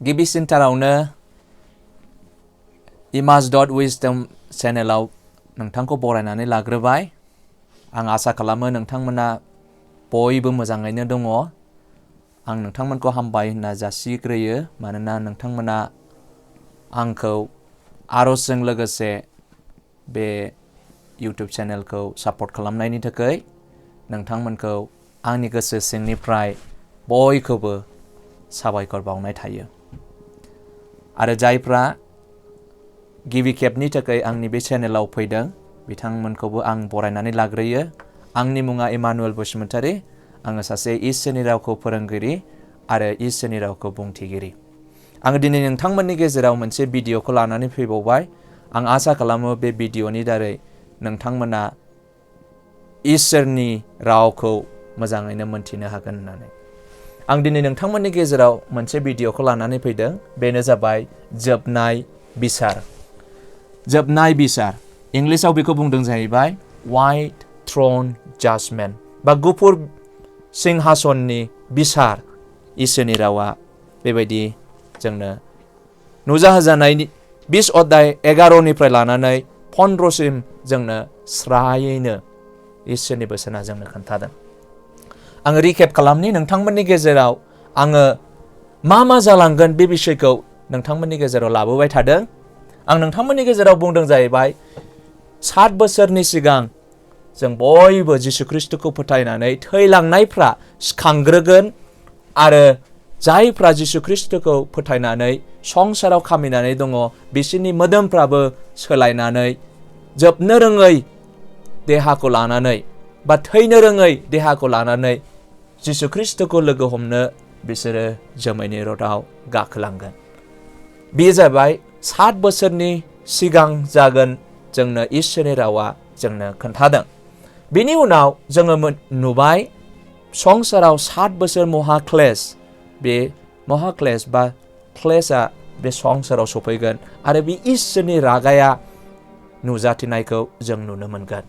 गिबिसिनथारावनो Emmas.Wisdom चेनेलाव नोंथांखौ बरायनानै लाग्रोबाय। आं आसा खालामो नोंथांमोना बयबो मोजाङैनो दङ। आं नोंथांमोनखौ हामबाय होनना जासिग्रोयो मानोना नोंथांमोना आंखौ आरजजों लोगोसे बे YouTube चेनेलखौ सापर्ट खालामनायनि थाखाय नोंथांमोनखौ आंनि गोसो सिंनिफ्राय बयखौबो साबायखर बावनाय थायो। आरो जायफ्रा गिबि खेबनि थाखाय आंनि बे चेनेलाव फैदों बिथांमोनखौबो आं बरायनानै लाग्रोयो। आंनि मुङा इमानुएल बसुमतारी। आङो सासे इसोरनि रावखौ फोरोंगिरि आरो इसोरनि रावखौ बुंथिगिरि। आङो दिनै नोंथांमोननि गेजेराव मोनसे भिडिअखौ लानानै फैबावबाय। आं आसा खालामो बे भिडिअनि दारै नोंथांमोना इसोरनि रावखौ मोजाङैनो मोनथिनो हागोन होननानै। आं दिनै नोंथांमोननि गेजेराव मोनसे भिडिअखौ लानानै फैदों। बेनो जाबाय Jwbnai Bisar। Jwbnai Bisar। इंलिसाव बेखौ बुंदों जाहैबाय White Throne Judgment बा गुफुर सिंहासननि बिसार। इसोरनि रावा बेबायदि जोंनो नुजाहोजानाय 20 अध्याय 11निफ्राय लानानै 15सिम जोंनो स्रायैनो इसोरनि बोसोना जोंनो खोन्थादों। आङो रिकेप खालामनि नोंथांमोननि गेजेराव आङो मा जालांगोन बे बिषयखौ नोंथांमोननि गेजेराव लाबोबाय थादों। आं नोंथांमोननि गेजेराव बुंदों जाहैबाय 7 बोसोरनि सिगां जों बयबो जिसु ख्रिस्टखौ फोथायनानै थैलांनायफ्रा सिखांग्रोगोन आरो जायफ्रा जिसु ख्रिस्टखौ फोथायनानै संसाराव खामिनानै दङ बिसोरनि मोदोमफ्राबो सोलायनानै जोबनो रोङै देहाखौ लानानै बा थैनो रोङै देहाखौ लानानै जिसु ख्रिस्टखौ लोगो हमनो बिसोरो जोमैनि रथआव गाखोलांगोन। बेयो जाबाय 7 बोसोरनि सिगां जागोन जोंनो इसोरनि रावा जोंनो खोन्थादों। बेनि उनाव जोङो नुबाय संसाराव 7 बोसोर महाक्लेश। बे महाक्लेश बा क्लेशआ बे संसाराव सफैगोन आरो बे इसोरनि रागाया नुजाथिनायखौ जों नुनो मोनगोन।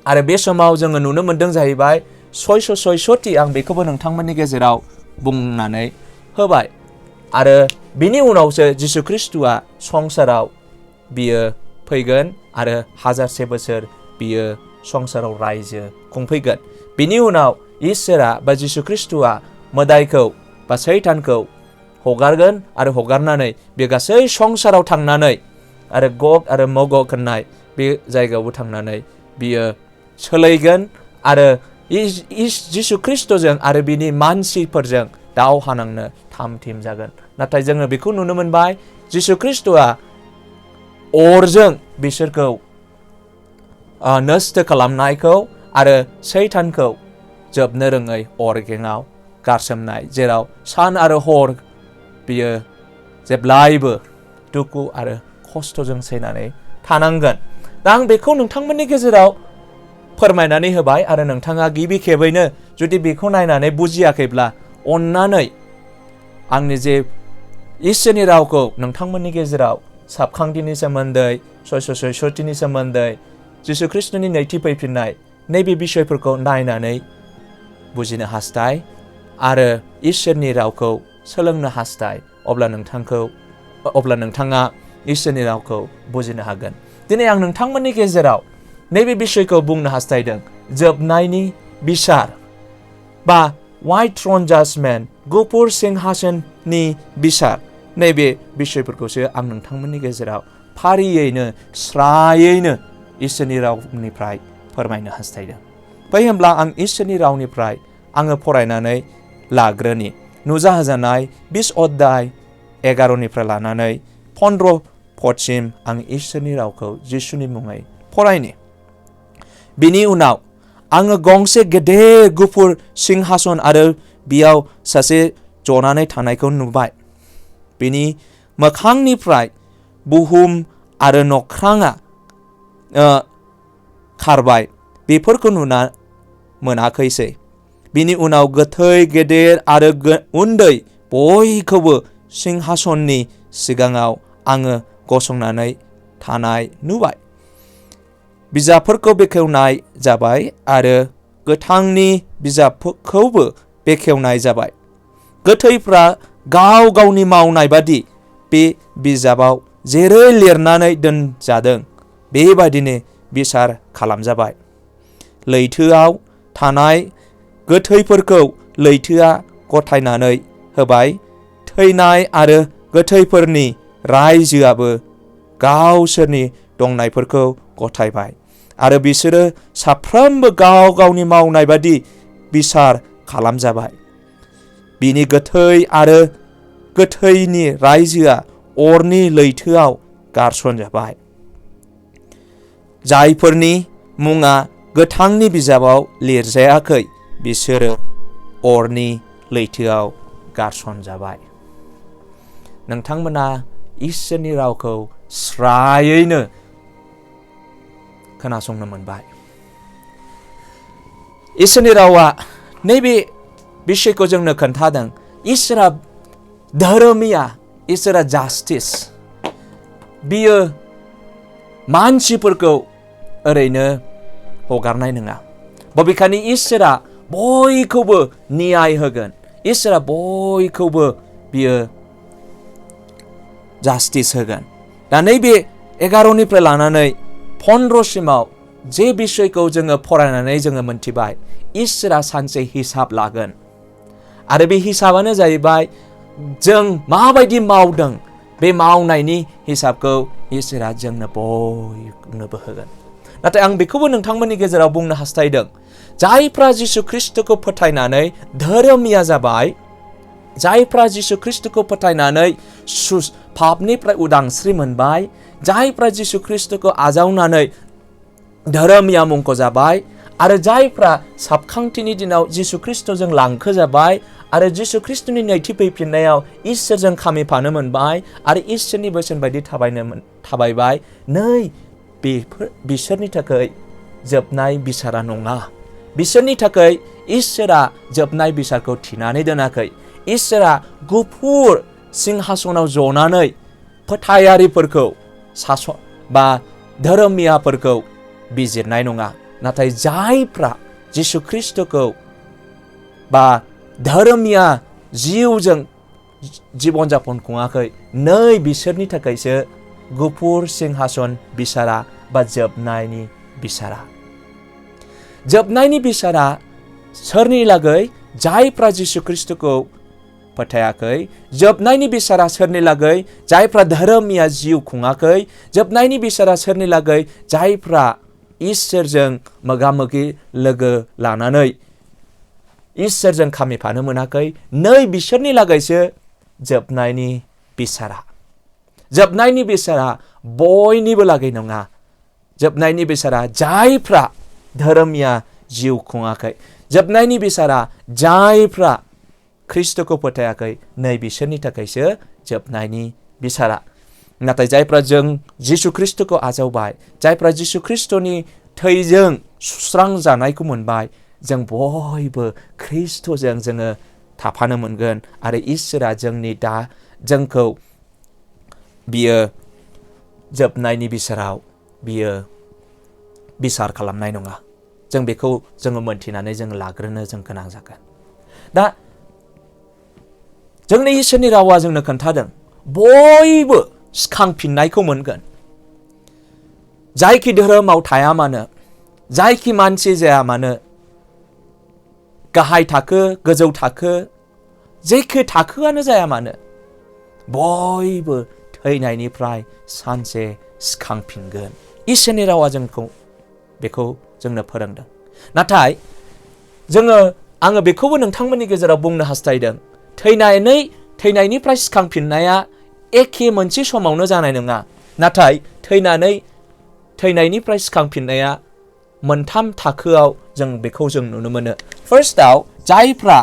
आरो बे समाव जोङो नुनो मोनदों जाहैबाय 666 आं बेखौबो नोंथांमोननि गेजेराव बुंनानै होबाय। आरो बिनि उनावसो जिसु ख्रिस्टआ संसाराव बियो फैगोन आरो 1000 बोसोर बियो संसाराव रायजो खुंफैगोन। बिनि उनाव इसोरा बा जिसु ख्रिस्टआ मोदायखौ बा सैतानखौ हगारगोन आरो हगारनानै बे गासै संसाराव थांनानै आरो गग आरो मगग होननाय बे जायगायावबो थांनानै बियो सोलायगोन आरो जिसु ख्रिस्टजों आरो बिनि मानसिफोरजों दावहा नांनो थाम थिम जागोन। नाथाय जोङो बेखौ नुनो मोनबाय जिसु ख्रिस्टआ अरजों बिसोरखौ नस्थ खालामनायखौ आरो सैतानखौ जोबनो रोङै अरगेङाव गारसोमनाय, जेराव सान आरो हर बियो जेब्लायबो दुखु आरो खस्थजों सैनानै थानांगोन। दा आं बेखौ नोंथांमोननि गेजेराव फोरमायनानै होबाय आरो नोंथाङा गिबि खेबैनो जुदि बेखौ नायनानै बुजियाखैब्ला अन्नानै आंनि जे इसोरनि रावखौ नोंथांमोननि गेजेराव साबखांथिनि सोमोन्दै 666नि सोमोन्दै जिसु ख्रिस्टनि नैथि फैफिननाय नैबे बिषयफोरखौ नायनानै बुजिनो हास्थाय आरो इसोरनि रावखौ सोलोंनो हास्थाय। अब्ला नोंथाङा इसोरनि रावखौ बुजिनो हागोन। दिनै आं नोंथांमोननि गेजेराव नैबे बिषयखौ बुंनो हास्थायदों। जोबनायनि बिसार बा White Throne Judgment गुफुर सिंहासननि बिसार नैबे बिषयफोरखौसो आं नोंथांमोननि गेजेराव फारियैनो स्रायैनो इसोरनि रावनिफ्राय फोरमायनो हास्थायदों। फै होमब्ला आं इसोरनि रावनिफ्राय आङो फरायनानै लाग्रोनि नुजाहोजानाय 20 अध्याय 11निफ्राय लानानै 15 पदसिम आं इसोरनि रावखौ जिसुनि मुङै फरायनि। बिनि उनाव आङो गंसे गेदेर गुफुर सिंहासन आरो बियाव सासे जनानै थानायखौ नुबाय। बिनि मोखांनिफ्राय बुहुम आरो नख्राङा खारबाय, बेफोरखौ नुना मोनाखैसै। बिनि उनाव गोथै गेदेर आरो उन्दै बयखौबो सिंहासननि सिगाङाव आङो गसंनानै थानाय नुबाय। बिजाबफोरखौ बेखेवनाय जाबाय आरो गोथांनि बिजाबखौबो बेखेवनाय जाबाय। गोथैफ्रा गाव गावनि मावनाय बादि बे बिजाबाव जेरै लिरनानै दोनजादों बेबादिनो बिसार खालामजाबाय। लैथोआव थानाय गोथैफोरखौ लैथोआ गथायनानै होबाय। थैनाय आरो गोथैफोरनि रायजोआबो गावसोरनि दंनायफोरखौ गथायबाय आरो बिसोरो साफ्रोमबो गाव गावनि मावनाय बादि बिसार खालामजाबाय। बिनि गोथै आरो गोथैनि रायजोआ अरनि लैथोआव गारसनजाबाय। जायफोरनि मुङा गोथांनि बिजाबाव लिरजायाखै बिसोरो अरनि लैथोआव गारसनजाबाय। नोंथांमोना इसोरनि रावखौ स्रायैनो खोनासंनो मोनबाय। इसोरनि रावा नैबे बिषयखौ जोंनो खोन्थादों। इसोरा धोरोमिया, इसोरा जास्टिस। बियो मानसिफोरखौ ओरैनो हगारनाय नङा। बबेखानि इसोरा बयखौबो न्याय होगोन। इसोरा बयखौबो बियो जास्टिस होगोन। दा नैबे 11निफ्राय लानानै 15सिमाव जे बिषयखौ जोङो फरायनानै जोङो मोनथिबाय, इसोरा सानसे हिसाब लागोन। आरो बे हिसाबानो जाहैबाय जों माबायदि मावदों बे मावनायनि हिसाबखौ इसोरा जोंनो बयनोबो होगोन। नाथाय आं बेखौबो नोंथांमोननि गेजेराव बुंनो हास्थायदों, जायफ्रा जिसु ख्रिस्टखौ फोथायनानै धोरोमिया जाबाय, जायफ्रा जिसु ख्रिस्टखौ फोथायनानै पापनिफ्राय उदांस्रि मोनबाय, जायफ्रा जिसु ख्रिस्टखौ आजावनानै धोरोमिया मुंख' जाबाय, आरो जायफ्रा साबखांथिनि दिनाव जिसु ख्रिस्टजों लांखोजाबाय आरो जिसु ख्रिस्टनि नैथि फैफिननायाव इसोरजों खामिफानो मोनबाय आरो इसोरनि बोसोन बायदि थाबायबाय, नै बिसोरनि थाखाय जोबनाय बिसारा नङा। बिसोरनि थाखाय इसोरा जोबनाय बिसारखौ थिनानै दोनाखै। इसोरा गुफुर सिंहासनाव जनानै फोथायारिफोरखौ बा धोरोमियाफोरखौ बिजिरनाय नङा। नाथाय जायफ्रा जिसु ख्रिस्टखौ बा धोरोमिया जिउजों जीबन जापन खुङाखै, नै बिसोरनि थाखायसो गुफुर सिंहासन बिसारा बा जोबनायनि बिसारा। जोबनायनि बिसारा सोरनि लागै? जायफ्रा जिसु ख्रिस्टखौ फोथायाखै। जोबनायनि बिसारा सोरनि लागै? जायफ्रा धोरोमिया जिउ खुङाखै। जोबनायनि बिसारा सोरनि लागै? जायफ्रा इसोरजों मोगा-मोगि लोगो लानानै इसोरजों खामिफानो मोनाखै, नै बिसोरनि लागैसो जोबनायनि बिसारा। जोबनायनि बिसारा बयनिबो लागै नङा। जोबनायनि बिसारा जायफ्रा धोरोमिया जिउ खुङाखै। जोबनायनि बिसारा जायफ्रा ख्रिस्टखौ फोथायाखै, नै बिसोरनि थाखायसो जोबनायनि बिसारा। नाथाय जायफ्रा जों जिसु ख्रिस्टखौ आजावबाय, जायफ्रा जिसु ख्रिस्टनि थैजों सुस्रांजानायखौ मोनबाय, जों बयबो ख्रिस्टजों जोङो थाफानो मोनगोन आरो इसोरा जोंखौ बियो जोबनायनि बिसाराव बियो बिसार खालामनाय नङा। जों बेखौ जोङो मोनथिनानै जों लाग्रोनो जों गोनां जागोन। दा जोंनि इसोरनि रावा जोंनो खोन्थादों बयबो सिखांफिननायखौ मोनगोन। जायखि धोरोमाव थाया मानो, जायखि मानसि जाया मानो, गाहाय थाखो गोजौ थाखो जेखि थाखोआनो जाया मानो, बयबो थैनायनिफ्राय सानसे सिखांफिनगोन। इसोरनि रावा जोंखौ बेखौ जोंनो फोरोंदों। नाथाय आङो बेखौबो नोंथांमोननि गेजेराव बुंनो हास्थायदों, थैनायनिफ्राय सिखांफिननाया एखे मोनसे समावनो जानाय नङा। नाथाय थैनायनिफ्राय सिखांफिननाया मोनथाम थाखोआव जों बेखौ जों नुनो मोनो। फार्स्टआव जायफ्रा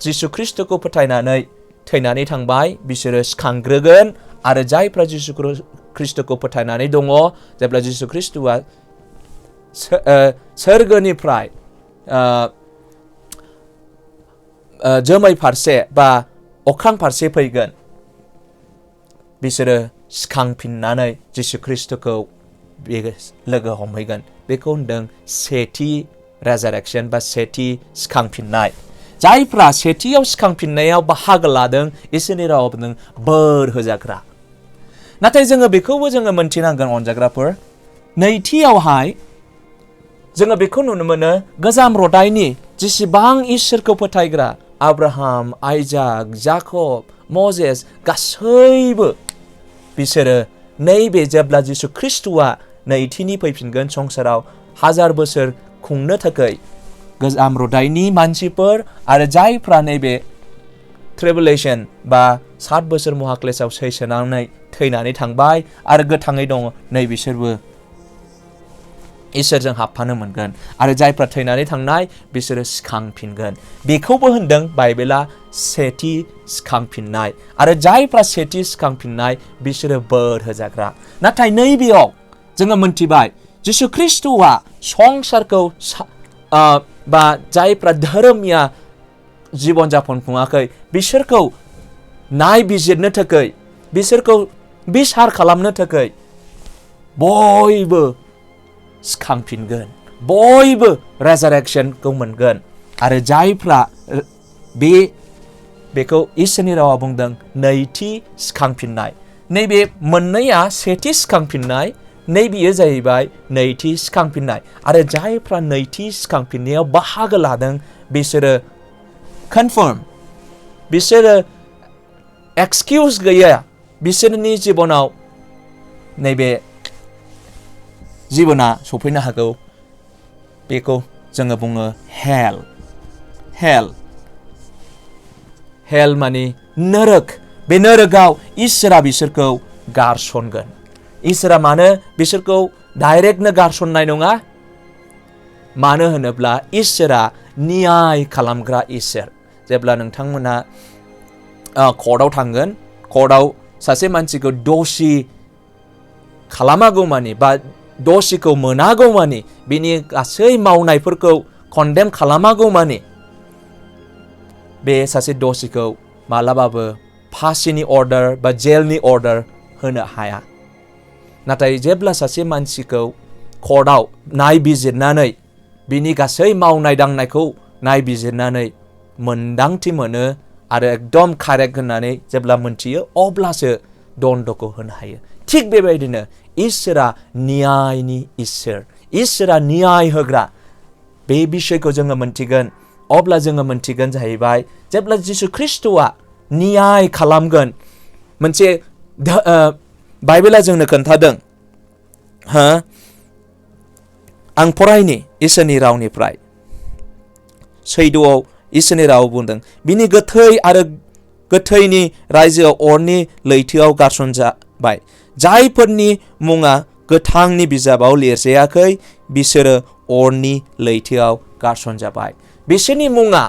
जिसु ख्रिस्टखौ फोथायनानै थैनानै थांबाय बिसोरो सिखांग्रोगोन, आरो जायफ्रा जिसु ख्रिस्टखौ फोथायनानै दङ, जेब्ला जिसु ख्रिस्टआ सोरगोनिफ्राय जोमै फारसे बा अख्रां फारसे फैगोन, बिसोरो सिखांफिननानै जिसु ख्रिस्टखौ लोगो हमहैगोन। बेखौ होनदों सेथि रेजारेक्सन बा सेथि सिखांफिननाय। जायफ्रा सेथियाव सिखांफिननायाव बाहागो लादों इसोरनि रावाव बुंदों बोर होजाग्रा नाथाय जोङो बेखौबो जोङो मोनथिनांगोन अनजाग्राफोर नैथियावहाय जोङो बेखौ नुनो मोनो गोजाम रदाइनि जेसेबां इसोरखौ फोथायग्रा आब्राहाम आइजाक जाकब मजेस गासैबो बिसोरो नैबे जेब्ला जिसु ख्रिस्टुआ नैथिनि फैफिनगोन संसाराव 1000 बोसोर खुंनो थाखाय गोजाम रदाइनि मानसिफोर आरो जायफ्रा नैबे ट्रिबुलेशन बा 7 बोसोर महाक्लेशआव सैसोनानै थैनानै थांबाय आरो गोथाङै दङ नै बिसोरबो इसोरजों हाबफानो मोनगोन आरो जायफ्रा थैनानै थांनाय बिसोरो सिखांफिनगोन बेखौबो होनदों बाइबेला सेथि सिखांफिननाय आरो जायफ्रा सेथि सिखांफिननाय बिसोरो बोर होजाग्रा नाथाय नैबेयाव जोङो मोनथिबाय जिसु ख्रिस्टुआ संसारखौ बा जायफ्रा धोरोमिया जीवन जापन खुङाखै बिसोरखौ नायबिजिरनो थाखाय बिसोरखौ बिसार खालामनो थाखाय बयबो सिखांफिनगोन बयबो रेजारेक्शनखौ मोनगोन आरो जायफ्रा बेखौ इसोरनि रावा बुंदों नैथि सिखांफिननाय नैबे मोननैया सेथि सिखांफिननाय नैबेयो जाहैबाय नैथि सिखांफिननाय आरो जायफ्रा नैथि सिखांफिननायाव बाहागो लादों बिसोरो कनफार्म बिसोरो एक्सकिउज गैया बिसोरनि जिबनाव नैबे जिबना सफैनो हागौ बेखौ जोङो बुङो हेल माने नरक बे नरकाव इसोरा बिसोरखौ गारसनगोन इसोरा मानो बिसोरखौ डाइरेक्टनो गारसननाय नङा मानो होनोब्ला इसोरा न्याय खालामग्रा इसोर जेब्ला नोंथांमोना कर्टआव थांगोन कर्टआव सासे मानसिखौ दोषी खालामागौमानि बा दोषीखौ मोनागौमानि बिनि गासै मावनायफोरखौ कन्डेम खालामागौमानि बे सासे दोषीखौ मालाबाबो फासिनि अर्डार बा जेलनि अर्डार होनो हाया नाथाय जेब्ला सासे मानसिखौ कर्टआव नायबिजिरनानै बिनि गासै मावनाय दांनायखौ नायबिजिरनानै मोनदांथि मोनो आरो एकदम कारेक्ट होननानै जेब्ला मोनथियो अब्लासो दन्दखौ होनो हायो थिग बेबायदिनो इसोरा न्यायनि इसोरा न्याय होग्रा बे बिषयखौ जोङो मोनथिगोन अब्ला जोङो मोनथिगोन जाहैबाय जेब्ला जिसु ख्रिस्टुआ न्याय खालामगोन मोनसे बाइबेला जोंनो खोन्थादों आं फरायनि इसोरनि रावनिफ्राय सैद'आव इसोरनि राव बुंदों बिनि गोथै आरो गोथैनि रायजोआव अरनि लैथोआव गारसनजाबाय जायफोरनि मुङा गोथांनि बिजाबाव लिरजायाखै बिसोरो अरनि लैथोआव गारसनजाबाय बिसोरनि मुङा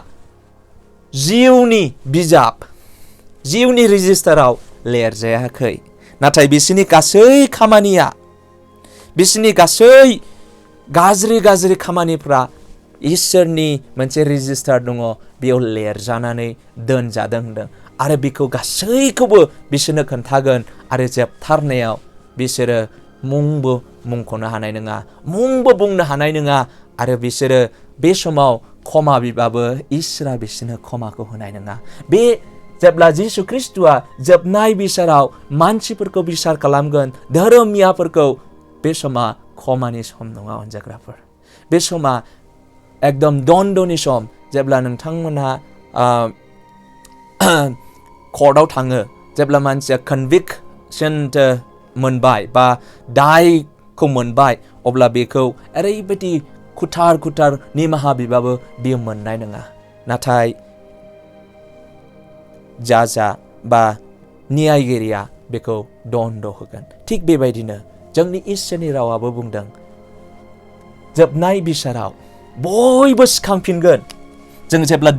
जिउनि बिजाब जिउनि रेजिस्टाराव लिरजायाखै नाथाय बिसोरनि गासै खामानिया बिसोरनि गासै गाज्रि खामानिफ्रा इसोरनि मोनसे रेजिस्टार दङ बेयाव लिरजानानै दोनजादों होनदों आरो बेखौ गासैखौबो बिसोरनो खोन्थागोन आरो जोबथारनायाव बिसोरो मुंबो मुंख'नो हानाय नङा मुंबो बुंनो हानाय नङा आरो बिसोरो बे समाव क्षमा बिबाबो इसोरा बिसोरनो क्षमाखौ होनाय नङा बे जेब्ला जिसु ख्रिस्टुआ जोबनाय बिसाराव मानसिफोरखौ बिसार खालामगोन धोरोमियाफोरखौ बे समा क्षमानि सम नङा अनजाग्राफोर बे समा एकदम दन्दनि सम जेब्ला नोंथांमोनहा कर्टआव थाङो जेब्ला मानसिया कनभिक्सन मोनबाय बा दायखौ मोनबाय अब्ला बेखौ ओरैबायदि खुथार निमाहा बिबाबो बियो मोननाय नङा नाथाय जाजा बा न्यायगिरिया बेखौ दन्द होगोन थिग बेबायदिनो जोंनि इसोरनि रावाबो बुंदों जोबनाय बिसाराव बयबो सिखांफिनगोन जों जेब्ला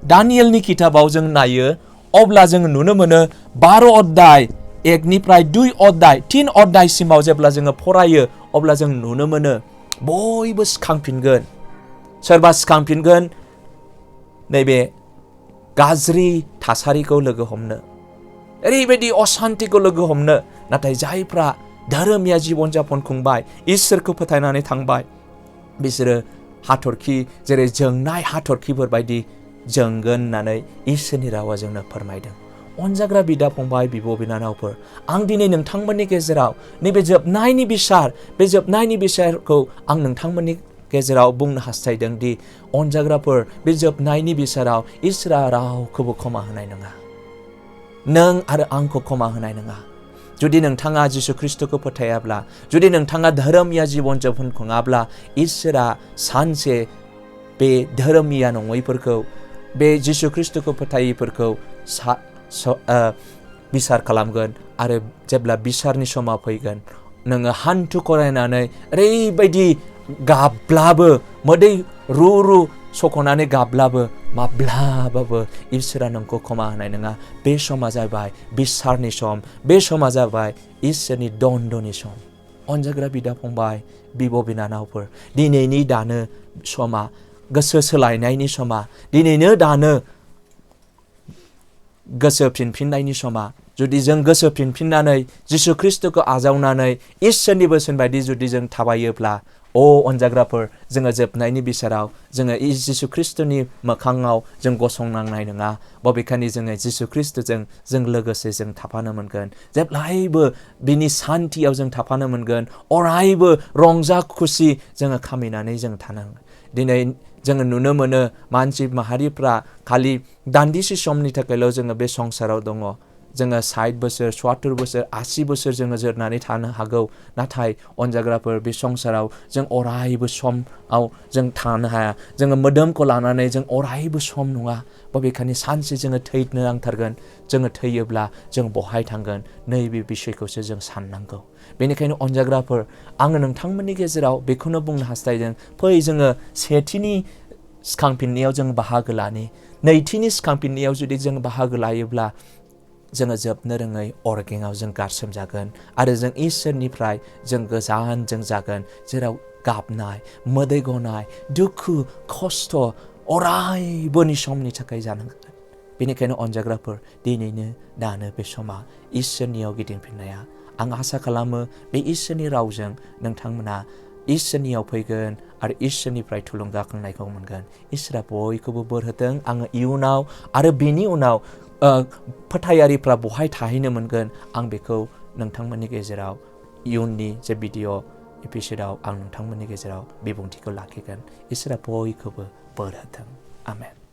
दानियेलनि किताबाव जों नायो अब्ला जों नुनो मोनो 12 अध्याय 1निफ्राय 2 अध्याय 3 अध्यायसिमाव जेब्ला जोङो फरायो अब्ला जों नुनो मोनो बयबो सिखांफिनगोन सोरबा सिखांफिनगोन नैबे गाज्रि थासारिखौ लोगो हमनो ओरैबायदि अशान्तिखौ लोगो हमनो नाथाय जायफ्रा धोरोमिया जीवन जापन खुंबाय इसोरखौ फोथायनानै थांबाय बिसोरो हाथरखि जेरै जोंनाय हाथरखिफोर बायदि जोंगोन होननानै इसोरनि रावा जोंनो फोरमायदों। अनजाग्रा बिदा फंबाय बिब' बिनानावफोर, आं दिनै नोंथांमोननि गेजेराव नैबे जोबनायनि बिसार, बे जोबनायनि बिसारखौ आं नोंथांमोननि गेजेराव बुंनो हास्थायदों दि अनजाग्राफोर, बे जोबनायनि बिसाराव इसोरा रावखौबो क्षमा होनाय नङा। नों आरो आंखौ क्षमा होनाय नङा। जुदि नोंथाङा जिसु ख्रिस्ट'खौ फोथायाब्ला, जुदि नोंथाङा धोरोमिया जिबन जौखन खुङाब्ला, इसोरा सानसे बे धोरोमिया नङैफोरखौ, बे जिसु ख्रिस्ट'खौ फोथायैफोरखौ बिसार खालामगोन। आरो जेब्ला बिसारनि समा फैगोन, नोङो हान्थु खरायनानै ओरैबायदि गाबब्लाबो, मोदै रु रु सख'नानै गाबब्लाबो माब्लाबाबो इसोरा नोंखौ क्षमा होनाय नङा। बे समा जाबाय बिसारनि सम, बे समा जाबाय इसोरनि दन्दनि सम। अनजाग्रा बिदा फंबाय बिब' बिनानावफोर, दिनैनि दानो समा, गोसो सोलायनायनि समा, दिनैनो दानो गोसो फिनफिननायनि समा। जुदि जों गोसो फिनफिननानै जिसु ख्रिस्ट'खौ आजावनानै इसोरनि बोसोन बायदि जुदि जों थाबायोब्ला, अनजाग्राफोर, जोङो जोबनायनि बिसाराव जोङो जिसु ख्रिस्ट'नि मोखाङाव जों गसंनांनाय नङा। बबेखानि जोङो जिसु ख्रिस्ट'जों जों लोगोसे जों थाफानो मोनगोन। जेब्लायबो बिनि सान्थियाव जों थाफानो मोनगोन। अरायबो रंजा खुसि जोङो खामिनानै जों थानो। दिनै जोङो नुनो मोनो मानसि माहारिफ्रा खालि दान्दिसे समनि थाखायल' जोङो बे संसाराव दङ। जोङो 60 बोसोर, 70 बोसोर, 80 बोसोर जोङो जोरनानै थानो हागौ। नाथाय अनजाग्राफोर, बे संसाराव जों अरायबो समाव जों थानो हाया। जोङो मोदोमखौ लानानै जों अरायबो सम नङा। बबेखानि सानसे जोङो थैनो नांथारगोन। जोङो थैयोब्ला जों बहाय थांगोन, नैबे बिसयखौसो जों साननांगौ। बेनिखायनो अनजाग्राफोर, आङो नोंथांमोननि गेजेराव बेखौनो बुंनो हास्थायदों, फै जोङो सेथिनि सिखांफिननायाव जों बाहागो लानि। नैथिनि सिखांफिननायाव जुदि जों बाहागो लायोब्ला, जोङो जोबनो रोङै अरगेङाव जों गारसोमजागोन। आरो जों इसोरनिफ्राय जों गोजान जों जागोन, जेराव गाबनाय, मोदै गनाय, दुखु, खस्थ' अरायबोनि समनि थाखाय जानांगोन। बेनिखायनो अनजाग्राफोर, दिनैनो दानो बे समा इसोरनियाव गिदिंफिननाया। आं आसा खालामो बे इसोरनि रावजों नोंथांमोना इसोरनियाव फैगोन आरो इसोरनिफ्राय थुलुंगाखांनायखौ मोनगोन। इसोरा बयखौबो बोर होथों। आङो इयुनाव आरो बेनि उनाव फोथायारिफ्रा बहाय थाहैनो मोनगोन, आं बेखौ नोंथांमोननि गेजेराव इयुननि जे भिडिअ' एपिसोडाव आं नोंथांमोननि गेजेराव बिबुंथिखौ लाखिगोन। इसोरा बयखौबो बोर होथों। आमेन।